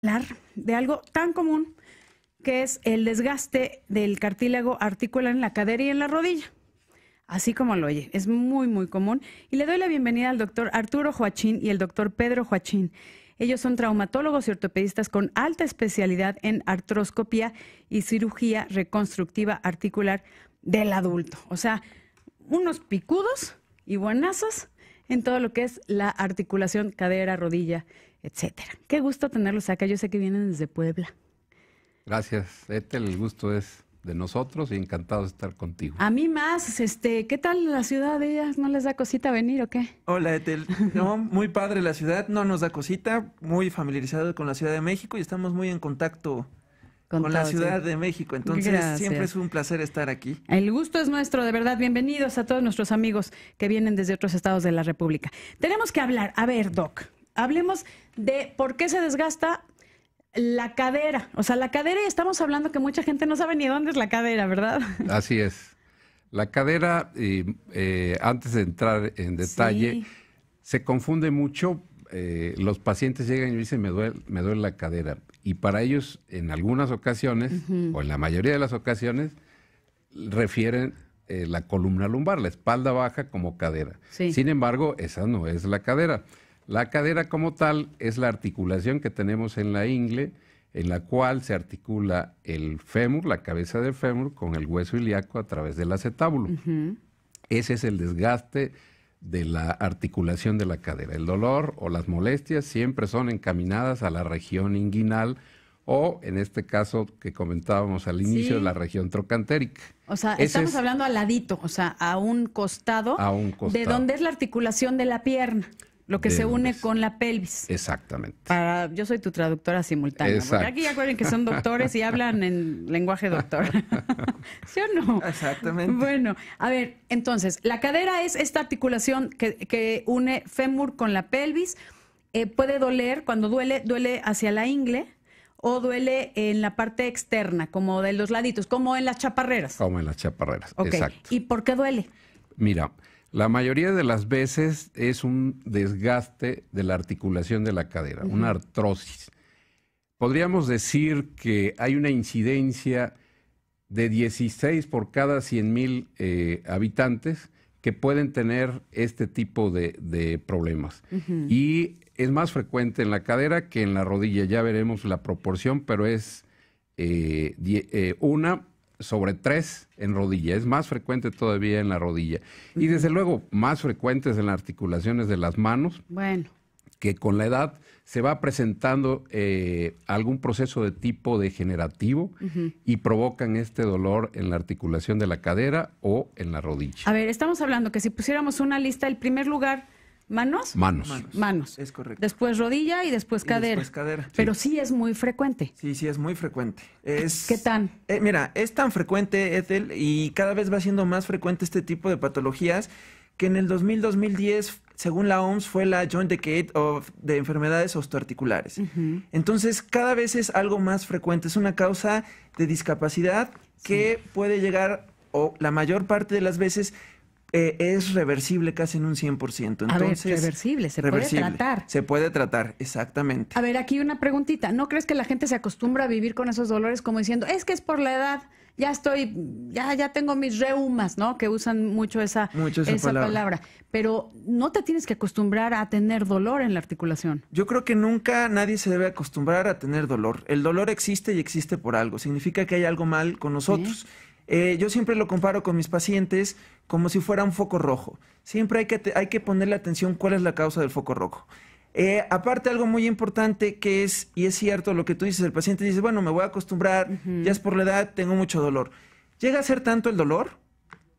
Hablar de algo tan común que es el desgaste del cartílago articular en la cadera y en la rodilla. Así como lo oye, es muy, muy común. Y le doy la bienvenida al doctor Arturo Joachín y el doctor Pedro Joachín. Ellos son traumatólogos y ortopedistas con alta especialidad en artroscopía y cirugía reconstructiva articular del adulto. O sea, unos picudos y buenazos en todo lo que es la articulación, cadera, rodilla, etcétera. Qué gusto tenerlos acá. Yo sé que vienen desde Puebla. Gracias, Ethel. El gusto es de nosotros y encantado de estar contigo. A mí más, ¿qué tal la ciudad de ellas? ¿No les da cosita venir o qué? Hola, Ethel. No, muy padre la ciudad, no nos da cosita, muy familiarizado con la Ciudad de México y estamos muy en contacto con la Ciudad de México. Entonces, siempre es un placer estar aquí. El gusto es nuestro, de verdad. Bienvenidos a todos nuestros amigos que vienen desde otros estados de la República. Tenemos que hablar, a ver, Doc, hablemos de por qué se desgasta la cadera. O sea, la cadera, y estamos hablando que mucha gente no sabe ni dónde es la cadera, ¿verdad? Así es. La cadera, antes de entrar en detalle, sí, se confunde mucho. Los pacientes llegan y dicen, me duele la cadera. Y para ellos, en algunas ocasiones, o en la mayoría de las ocasiones, refieren la columna lumbar, la espalda baja como cadera. Sí. Sin embargo, esa no es la cadera. La cadera como tal es la articulación que tenemos en la ingle, en la cual se articula el fémur, la cabeza del fémur, con el hueso ilíaco a través del acetábulo. Ese es el desgaste de la articulación de la cadera. El dolor o las molestias siempre son encaminadas a la región inguinal o, en este caso que comentábamos al inicio, la región trocantérica. O sea, estamos hablando al ladito, o sea, a un costado, de donde es la articulación de la pierna. Lo que se une con la pelvis. Exactamente. Yo soy tu traductora simultánea. Porque aquí ya acuerden que son doctores y hablan en lenguaje doctor. ¿Sí o no? Exactamente. Bueno, a ver, entonces, la cadera es esta articulación que une fémur con la pelvis. Puede doler, cuando duele hacia la ingle o duele en la parte externa, como de los laditos, como en las chaparreras. Como en las chaparreras, exacto. ¿Y por qué duele? Mira, la mayoría de las veces es un desgaste de la articulación de la cadera, una artrosis. Podríamos decir que hay una incidencia de 16 por cada 100,000 habitantes que pueden tener este tipo de problemas. Y es más frecuente en la cadera que en la rodilla. Ya veremos la proporción, pero es 1 sobre 3 en rodilla. Es más frecuente todavía en la rodilla. Y desde luego más frecuentes en las articulaciones de las manos. Bueno. Que con la edad se va presentando algún proceso de tipo degenerativo y provocan este dolor en la articulación de la cadera o en la rodilla. A ver, estamos hablando que si pusiéramos una lista, el primer lugar, ¿manos? Manos. Es correcto. Después rodilla y después cadera. Después cadera. Pero sí es muy frecuente. Sí, es muy frecuente. ¿Qué tan? Mira, es tan frecuente, Ethel, y cada vez va siendo más frecuente este tipo de patologías, que en el 2010, según la OMS, fue la Joint Decade de enfermedades osteoarticulares. Entonces, cada vez es algo más frecuente. Es una causa de discapacidad que puede llegar, o la mayor parte de las veces, es reversible casi en un 100%. Entonces, a ver, reversible, se puede tratar. Se puede tratar, exactamente. A ver, aquí una preguntita. ¿No crees que la gente se acostumbra a vivir con esos dolores como diciendo, es que es por la edad, ya tengo mis reumas, ¿no? Que usan mucho esa palabra. Pero no te tienes que acostumbrar a tener dolor en la articulación. Yo creo que nunca nadie se debe acostumbrar a tener dolor. El dolor existe y existe por algo. Significa que hay algo mal con nosotros. Yo siempre lo comparo con mis pacientes como si fuera un foco rojo. Siempre hay que ponerle atención cuál es la causa del foco rojo. Aparte, algo muy importante que es, y es cierto lo que tú dices, el paciente dice, bueno, me voy a acostumbrar, ya es por la edad, tengo mucho dolor. Llega a ser tanto el dolor,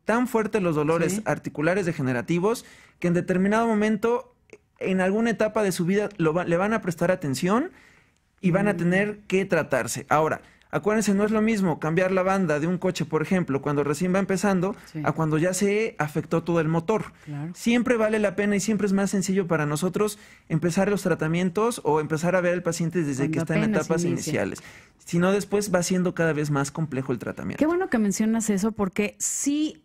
tan fuerte los dolores articulares degenerativos, que en determinado momento, en alguna etapa de su vida, le van a prestar atención y van a tener que tratarse. Ahora, acuérdense, no es lo mismo cambiar la banda de un coche, por ejemplo, cuando recién va empezando, a cuando ya se afectó todo el motor. Claro. Siempre vale la pena y siempre es más sencillo para nosotros empezar los tratamientos o empezar a ver al paciente desde que está en etapas iniciales. Si no, después va siendo cada vez más complejo el tratamiento. Qué bueno que mencionas eso, porque sí,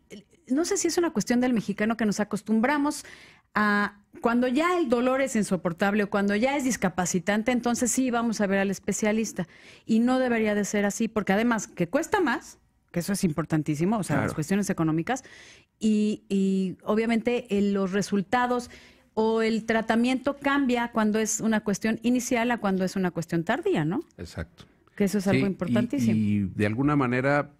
no sé si es una cuestión del mexicano que nos acostumbramos Cuando ya el dolor es insoportable o cuando ya es discapacitante, entonces sí vamos a ver al especialista. Y no debería de ser así, porque además que cuesta más, que eso es importantísimo, o sea, Claro. las cuestiones económicas, y obviamente los resultados o el tratamiento cambia cuando es una cuestión inicial a cuando es una cuestión tardía, ¿no? Exacto. Que eso es Sí, algo importantísimo. Y de alguna manera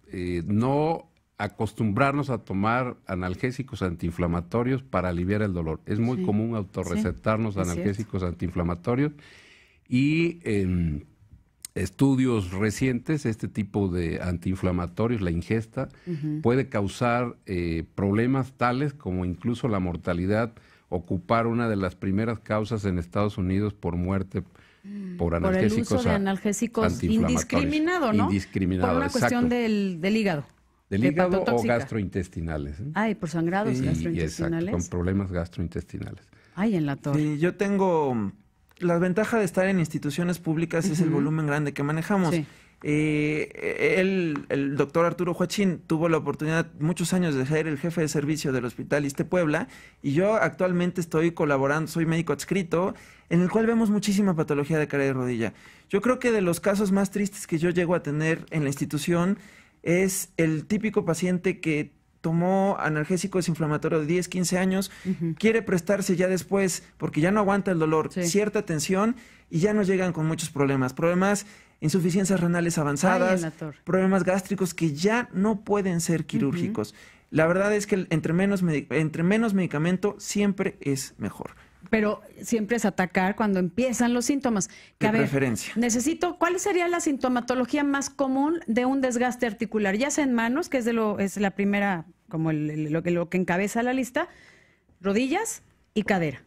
no acostumbrarnos a tomar analgésicos antiinflamatorios para aliviar el dolor. Es muy común autorrecetarnos sí, es analgésicos antiinflamatorios y en estudios recientes este tipo de antiinflamatorios, la ingesta, puede causar problemas tales como incluso la mortalidad, ocupar una de las primeras causas en Estados Unidos por muerte por analgésicos el uso de analgésicos antiinflamatorios. Indiscriminado, ¿no? Indiscriminado, por una cuestión exacto. del hígado. Del hígado o hepatotóxica. gastrointestinales. Ay, por sangrados Exacto, gastrointestinales. con problemas gastrointestinales. Ay, en la torre. Sí, yo tengo... La ventaja de estar en instituciones públicas es el volumen grande que manejamos. Sí. El doctor Arturo Huachín tuvo la oportunidad muchos años de ser el jefe de servicio del Hospital Iste Puebla y yo actualmente estoy colaborando, soy médico adscrito, en el cual vemos muchísima patología de cadera y rodilla. Yo creo que de los casos más tristes que yo llego a tener en la institución es el típico paciente que tomó analgésicos inflamatorios de 10, 15 años, quiere prestarse ya después, porque ya no aguanta el dolor, cierta tensión, y ya nos llegan con muchos problemas, insuficiencias renales avanzadas, problemas gástricos que ya no pueden ser quirúrgicos. La verdad es que entre menos medicamento siempre es mejor. Pero siempre es atacar cuando empiezan los síntomas. De preferencia. ¿Cuál sería la sintomatología más común de un desgaste articular? Ya sea en manos, que es la primera, como lo que encabeza la lista, rodillas y cadera.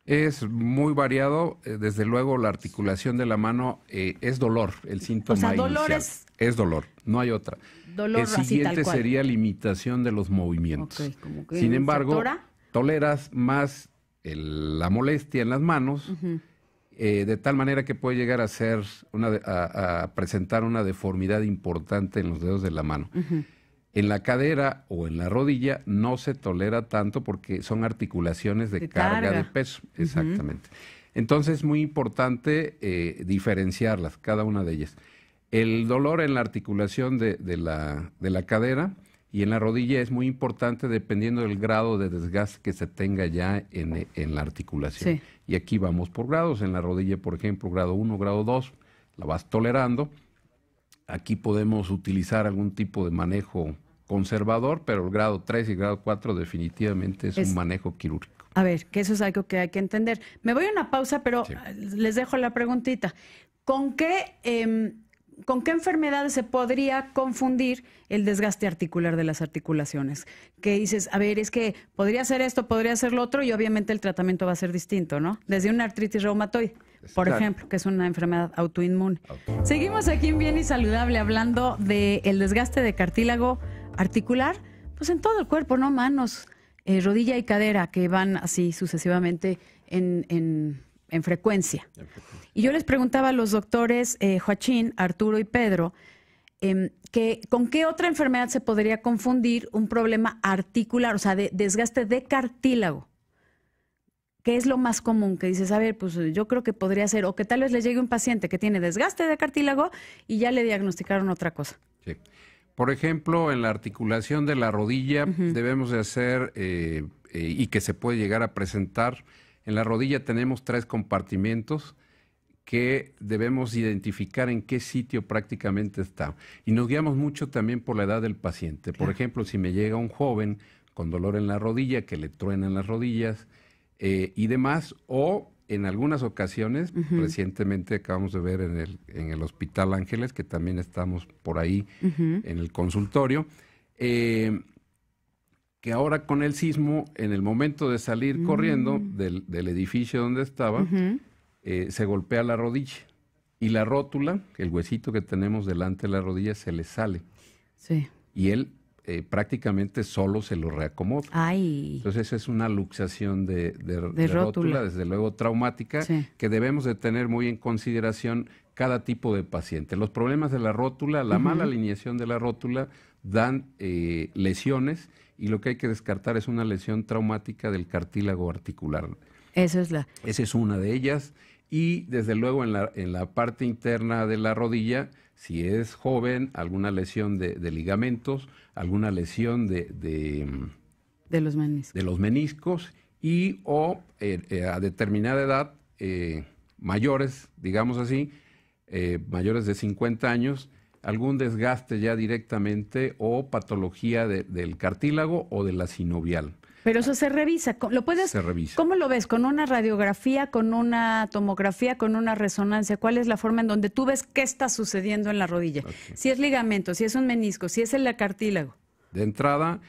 Es muy variado. Desde luego, la articulación de la mano es dolor, el síntoma O sea, dolor inicial. Es dolor, no hay otra. Dolor el así, tal siguiente cual. sería limitación de los movimientos. Ok, como que Sin embargo, ¿factora? toleras más la molestia en las manos, de tal manera que puede llegar a presentar una deformidad importante en los dedos de la mano. En la cadera o en la rodilla no se tolera tanto porque son articulaciones de carga de peso. Exactamente. Entonces es muy importante diferenciarlas, cada una de ellas. El dolor en la articulación de la cadera y en la rodilla es muy importante dependiendo del grado de desgaste que se tenga ya en la articulación. Sí. Y aquí vamos por grados. En la rodilla, por ejemplo, grado 1, grado 2, la vas tolerando. Aquí podemos utilizar algún tipo de manejo conservador, pero el grado 3 y grado 4 definitivamente es un manejo quirúrgico. A ver, que eso es algo que hay que entender. Me voy a una pausa, pero les dejo la preguntita. ¿Con qué enfermedades se podría confundir el desgaste articular de las articulaciones? Que dices, a ver, es que podría ser esto, podría ser lo otro, y obviamente el tratamiento va a ser distinto, ¿no? Desde una artritis reumatoide, por ejemplo, que es una enfermedad autoinmune. Seguimos aquí en Bien y Saludable hablando del desgaste de cartílago articular, pues en todo el cuerpo, ¿no? Manos, rodilla y cadera, que van así sucesivamente en frecuencia. Y yo les preguntaba a los doctores Joachín, Arturo y Pedro, que con qué otra enfermedad se podría confundir un problema articular, o sea, de desgaste de cartílago. ¿Qué es lo más común? Que dices, a ver, pues yo creo que podría ser, o que tal vez le llegue un paciente que tiene desgaste de cartílago y ya le diagnosticaron otra cosa. Sí. Por ejemplo, en la articulación de la rodilla debemos de hacer, y que se puede llegar a presentar, en la rodilla tenemos 3 compartimentos que debemos identificar en qué sitio prácticamente está. Y nos guiamos mucho también por la edad del paciente. Por ejemplo, si me llega un joven con dolor en la rodilla, que le truenan las rodillas y demás, o en algunas ocasiones, recientemente acabamos de ver en el Hospital Ángeles, que también estamos por ahí en el consultorio, que ahora con el sismo, en el momento de salir corriendo del edificio donde estaba, se golpea la rodilla y la rótula, el huesito que tenemos delante de la rodilla, se le sale. Sí. Y él prácticamente solo se lo reacomoda. Ay. Entonces esa es una luxación de rótula, desde luego traumática, que debemos de tener muy en consideración cada tipo de paciente. Los problemas de la rótula, la mala alineación de la rótula, dan lesiones, y lo que hay que descartar es una lesión traumática del cartílago articular. Esa es una de ellas. Y desde luego en la parte interna de la rodilla, si es joven, alguna lesión de ligamentos, alguna lesión de los meniscos, y a determinada edad, mayores, digamos así, mayores de 50 años, algún desgaste ya directamente o patología del cartílago o de la sinovial. Pero eso se revisa. Se revisa. ¿Cómo lo ves? ¿Con una radiografía, con una tomografía, con una resonancia? ¿Cuál es la forma en donde tú ves qué está sucediendo en la rodilla? Okay. Si es ligamento, si es un menisco, si es el cartílago. De entrada,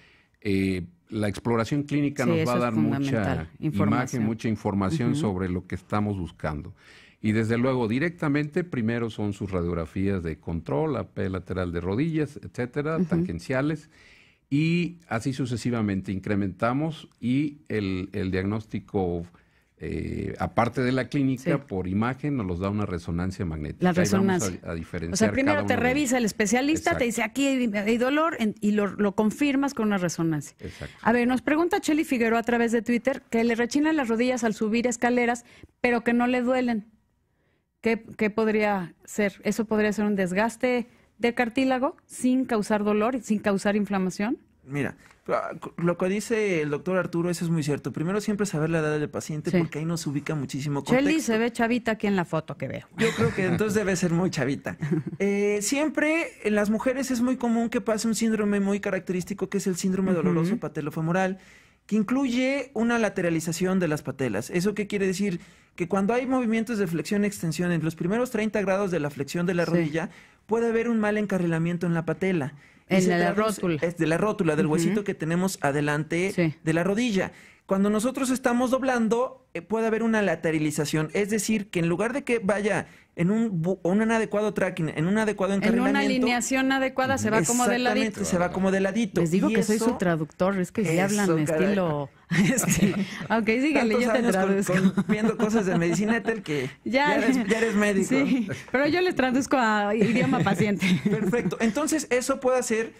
la exploración clínica nos va a dar mucha imagen, mucha información sobre lo que estamos buscando. Y desde luego, directamente, primero son sus radiografías de control, AP lateral de rodillas, etcétera, tangenciales, y así sucesivamente incrementamos, y el diagnóstico, aparte de la clínica, por imagen, nos los da una resonancia magnética. La resonancia. Ahí vamos a diferenciar. O sea, primero te revisa el especialista, Exacto. te dice aquí hay dolor, y lo confirmas con una resonancia. Exacto. A ver, nos pregunta Chely Figueroa a través de Twitter que le rechinan las rodillas al subir escaleras, pero que no le duelen. ¿Qué podría ser? ¿Eso podría ser un desgaste de cartílago sin causar dolor y sin causar inflamación? Mira, lo que dice el doctor Arturo, eso es muy cierto. Primero, siempre saber la edad del paciente, porque ahí nos ubica muchísimo contexto. Chely se ve chavita aquí en la foto que veo. Yo creo que entonces debe ser muy chavita. Siempre en las mujeres es muy común que pase un síndrome muy característico, que es el síndrome doloroso patelofemoral, que incluye una lateralización de las patelas. ¿Eso qué quiere decir? Que cuando hay movimientos de flexión y extensión en los primeros 30 grados de la flexión de la rodilla, puede haber un mal encarrilamiento en la patela. En la rótula. Es de la rótula, del huesito que tenemos adelante de la rodilla. Cuando nosotros estamos doblando, puede haber una lateralización. Es decir, que en lugar de que vaya en un adecuado tracking, en un adecuado encarrilamiento... En una alineación adecuada se va como de ladito. Exactamente, se va como de ladito. Les digo que soy su traductor, es que sí hablan estilo... Ok, síguele, yo te traduzco. Viendo cosas de medicina, que ya eres médico. Sí, pero yo les traduzco a idioma paciente. Perfecto. Entonces, eso puede hacer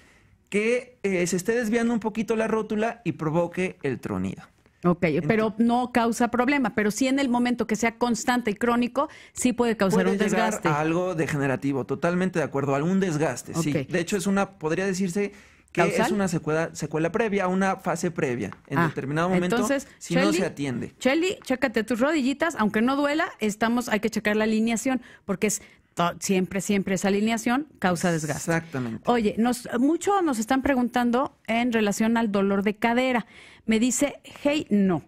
que se esté desviando un poquito la rótula y provoque el tronido. Ok, pero no causa problema, pero sí en el momento que sea constante y crónico, sí puede causar un desgaste. Llegar a algo degenerativo, totalmente de acuerdo, algún desgaste, sí. De hecho, podría decirse que ¿causal? Es una secuela previa, una fase previa, en determinado momento, entonces, si no se atiende. Chely, chécate tus rodillitas, aunque no duela, hay que checar la alineación, porque es siempre esa alineación causa desgaste. Exactamente. Oye, mucho nos están preguntando en relación al dolor de cadera. Me dice, no.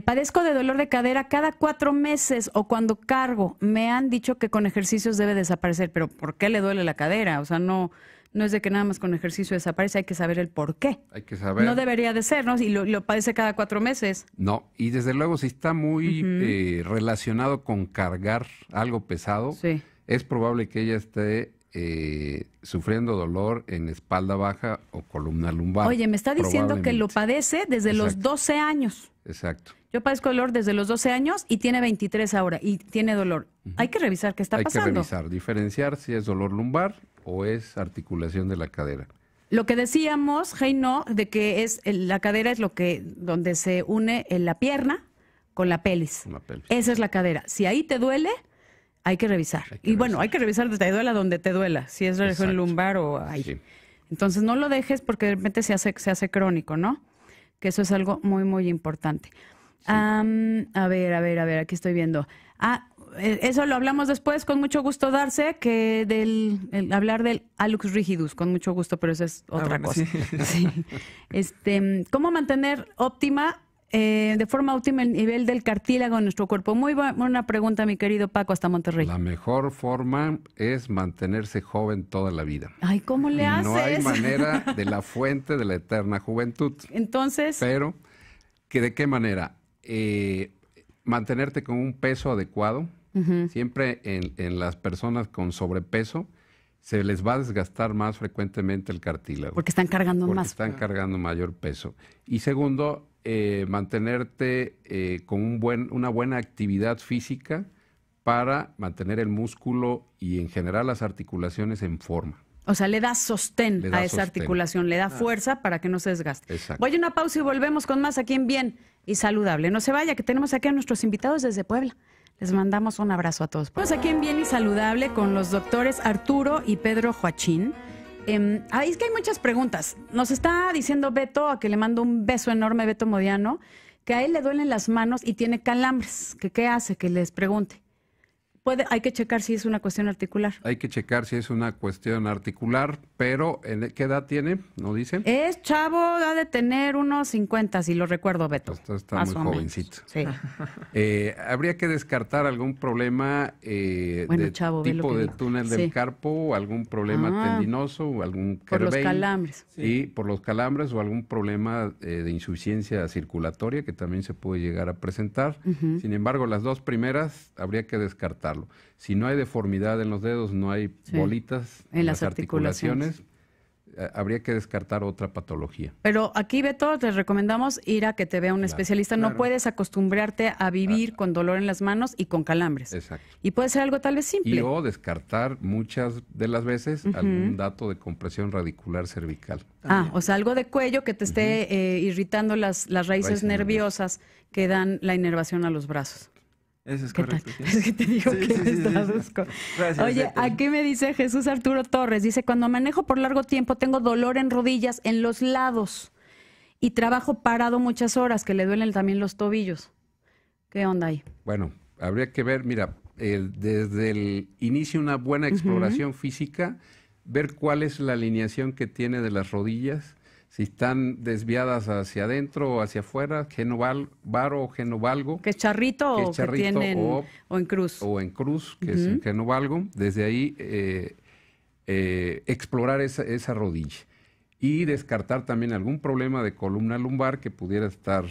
Padezco de dolor de cadera cada 4 meses o cuando cargo. Me han dicho que con ejercicios debe desaparecer, pero ¿por qué le duele la cadera? O sea, no es de que nada más con ejercicio desaparece, hay que saber el por qué. Hay que saber. No debería de ser, ¿no? Y lo padece cada 4 meses. No, y desde luego si está muy relacionado con cargar algo pesado, es probable que ella esté sufriendo dolor en espalda baja o columna lumbar. Oye, me está diciendo que lo padece desde los 12 años. Exacto. Yo padezco dolor desde los 12 años y tiene 23 ahora y tiene dolor. Hay que revisar qué está pasando. Hay que revisar, diferenciar si es dolor lumbar o es articulación de la cadera. Lo que decíamos, de que la cadera es donde se une la pierna con la pelvis. Esa es la cadera. Si ahí te duele, hay que revisar. Bueno, hay que revisar te duela donde te duela, si es región lumbar o ahí. Sí. Entonces no lo dejes porque de repente se hace crónico, ¿no? Que eso es algo muy, muy importante. Sí. A ver, aquí estoy viendo. Eso lo hablamos después, con mucho gusto, Darce, que hablar del hallux rigidus, con mucho gusto, pero eso es otra cosa. Sí. ¿Cómo mantener de forma óptima el nivel del cartílago en nuestro cuerpo? Muy buena pregunta, mi querido Paco, hasta Monterrey. La mejor forma es mantenerse joven toda la vida. Ay, ¿cómo le haces? No hay manera de la fuente de la eterna juventud. Entonces... Pero, ¿de qué manera? Mantenerte con un peso adecuado. Siempre en las personas con sobrepeso se les va a desgastar más frecuentemente el cartílago. Porque están cargando más. Porque están cargando mayor peso. Y segundo, mantenerte con una buena actividad física para mantener el músculo y en general las articulaciones en forma. O sea, le da sostén Le da a esa sostén. articulación, le da fuerza para que no se desgaste. Exacto. Voy a una pausa y volvemos con más aquí en Bien y Saludable. No se vaya, que tenemos aquí a nuestros invitados desde Puebla. Les mandamos un abrazo a todos. Estamos aquí en Bien y Saludable con los doctores Arturo y Pedro Joachín. Es que hay muchas preguntas. Nos está diciendo Beto, a que le mando un beso enorme, Beto Modiano, que a él le duelen las manos y tiene calambres. Que ¿qué hace? Que les pregunte. Hay que checar si es una cuestión articular. Hay que checar si es una cuestión articular, pero ¿qué edad tiene? ¿No dice? Es chavo, ha de tener unos 50, si lo recuerdo, Beto. Está Más muy o jovencito. menos. Sí. Habría que descartar algún problema Bueno, de chavo, ve lo tipo que de digo. túnel Sí. del carpo, o algún problema tendinoso, o algún Por los Kerbein, calambres. y por los calambres, o algún problema de insuficiencia circulatoria que también se puede llegar a presentar. Sin embargo, las dos primeras habría que descartarlo. Si no hay deformidad en los dedos, no hay bolitas En las articulaciones, habría que descartar otra patología. Pero aquí, Beto, te recomendamos ir a que te vea un especialista. No puedes acostumbrarte a vivir con dolor en las manos y con calambres. Exacto. Y puede ser algo tal vez simple. Y o descartar muchas de las veces algún dato de compresión radicular cervical. O sea, algo de cuello que te esté irritando las raíces nerviosas que dan la inervación a los brazos. Eso es ¿Qué tal? correcto. sí. Es que te digo que les traduzco. Gracias, Oye, Beto. aquí me dice Jesús Arturo Torres, dice, cuando manejo por largo tiempo tengo dolor en rodillas, en los lados, y trabajo parado muchas horas, que le duelen también los tobillos. ¿Qué onda ahí? Bueno, habría que ver, mira, desde el inicio una buena exploración física, ver cuál es la alineación que tiene de las rodillas, si están desviadas hacia adentro o hacia afuera, genovaro o genovalgo. ¿Que es charrito Que es o charrito, que tienen o en cruz? O en cruz, que es en genovalgo. Desde ahí explorar esa rodilla. Y descartar también algún problema de columna lumbar que pudiera estar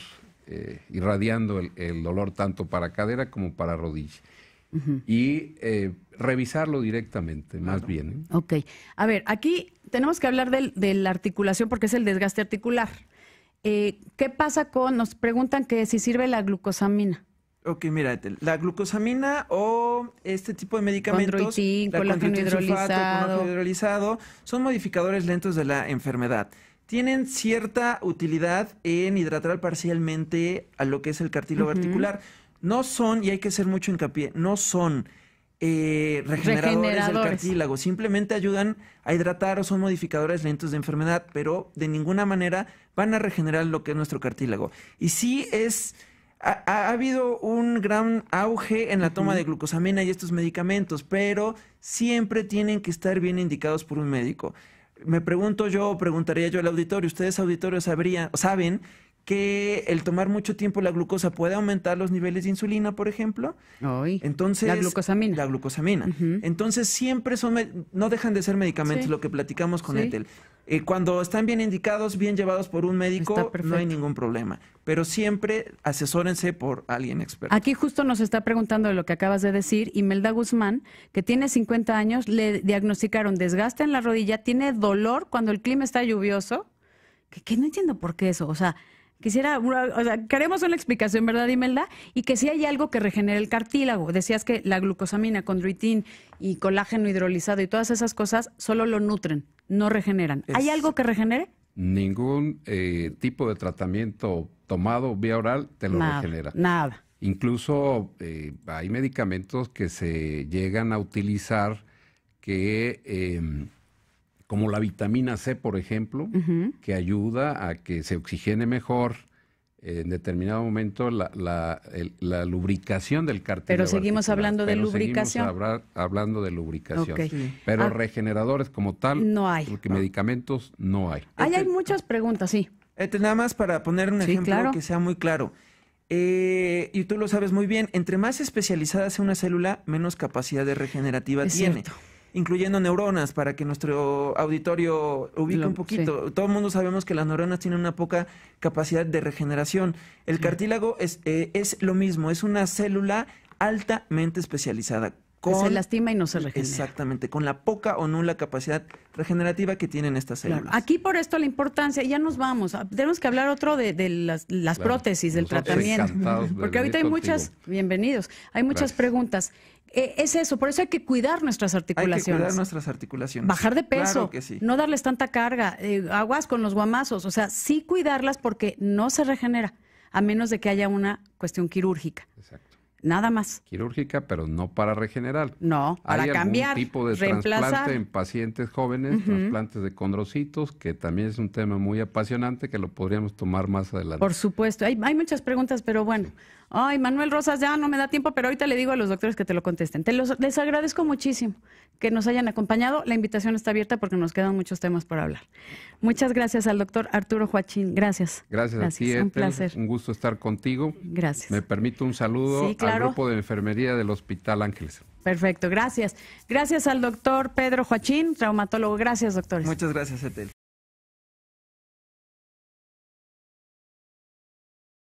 irradiando el dolor tanto para cadera como para rodilla. Y revisarlo directamente, más bien. Ok. A ver, aquí tenemos que hablar de la articulación porque es el desgaste articular. ¿Qué pasa nos preguntan que si sirve la glucosamina? Ok, mira, la glucosamina o este tipo de medicamentos, Chondroitin, la colágeno chondroitin sulfato, hidrolizado. colágeno hidrolizado, son modificadores lentos de la enfermedad. Tienen cierta utilidad en hidratar parcialmente a lo que es el cartílago articular. No son, y hay que hacer mucho hincapié, no son regeneradores del cartílago, simplemente ayudan a hidratar o son modificadores lentos de enfermedad, pero de ninguna manera van a regenerar lo que es nuestro cartílago. Y sí ha habido un gran auge en la toma de glucosamina y estos medicamentos, pero siempre tienen que estar bien indicados por un médico. Me pregunto yo, preguntaría yo al auditorio, ¿ustedes auditorio saben que el tomar mucho tiempo la glucosa puede aumentar los niveles de insulina, por ejemplo? Entonces, la glucosamina. La glucosamina. Entonces, siempre no dejan de ser medicamentos, lo que platicamos con Ethel. Cuando están bien indicados, bien llevados por un médico, no hay ningún problema. Pero siempre asesórense por alguien experto. Aquí justo nos está preguntando de lo que acabas de decir Imelda Guzmán, que tiene 50 años, le diagnosticaron desgaste en la rodilla, tiene dolor cuando el clima está lluvioso, que no entiendo por qué eso, o sea, queremos una explicación, ¿verdad, Imelda? Y que si hay algo que regenere el cartílago. Decías que la glucosamina, chondroitin y colágeno hidrolizado y todas esas cosas solo lo nutren, no regeneran. ¿Hay algo que regenere? Ningún tipo de tratamiento tomado vía oral te lo regenera. Nada. Incluso hay medicamentos que se llegan a utilizar que... como la vitamina C, por ejemplo, que ayuda a que se oxigene mejor en determinado momento la lubricación del cartílago. Pero seguimos hablando de lubricación. Seguimos hablando de lubricación. Okay. Sí. Pero regeneradores como tal, no hay. Porque medicamentos no hay. Hay muchas preguntas, sí. Nada más para poner un ejemplo que sea muy claro. Y tú lo sabes muy bien, entre más especializada sea una célula, menos capacidad de regenerativa tiene. Cierto. Incluyendo neuronas, para que nuestro auditorio ubique un poquito. Sí. Todo el mundo sabemos que las neuronas tienen una poca capacidad de regeneración. El cartílago es lo mismo, es una célula altamente especializada. se lastima y no se regenera. Exactamente, con la poca o nula capacidad regenerativa que tienen estas células. Claro. Aquí por esto la importancia, ya nos vamos, tenemos que hablar otro de las prótesis, del tratamiento, porque ahorita hay muchas, bienvenidos, hay muchas preguntas. Es eso, por eso hay que cuidar nuestras articulaciones. Hay que cuidar nuestras articulaciones. Bajar de peso, claro que sí. No darles tanta carga, aguas con los guamazos, o sea, sí cuidarlas porque no se regenera, a menos de que haya una cuestión quirúrgica. Exacto. Nada más. Quirúrgica, pero no para regenerar. No, para cambiar, Hay algún tipo de trasplante en pacientes jóvenes, trasplantes de condrocitos, que también es un tema muy apasionante que lo podríamos tomar más adelante. Por supuesto, hay muchas preguntas, pero bueno. Ay, Manuel Rosas, ya no me da tiempo, pero ahorita le digo a los doctores que te lo contesten. Les agradezco muchísimo que nos hayan acompañado. La invitación está abierta porque nos quedan muchos temas por hablar. Muchas gracias al doctor Arturo Huachín. Gracias. Gracias a ti, un placer. Un gusto estar contigo. Gracias. Me permito un saludo al grupo de enfermería del Hospital Ángeles. Perfecto, gracias. Gracias al doctor Pedro Huachín, traumatólogo. Gracias, doctores. Muchas gracias, Etel.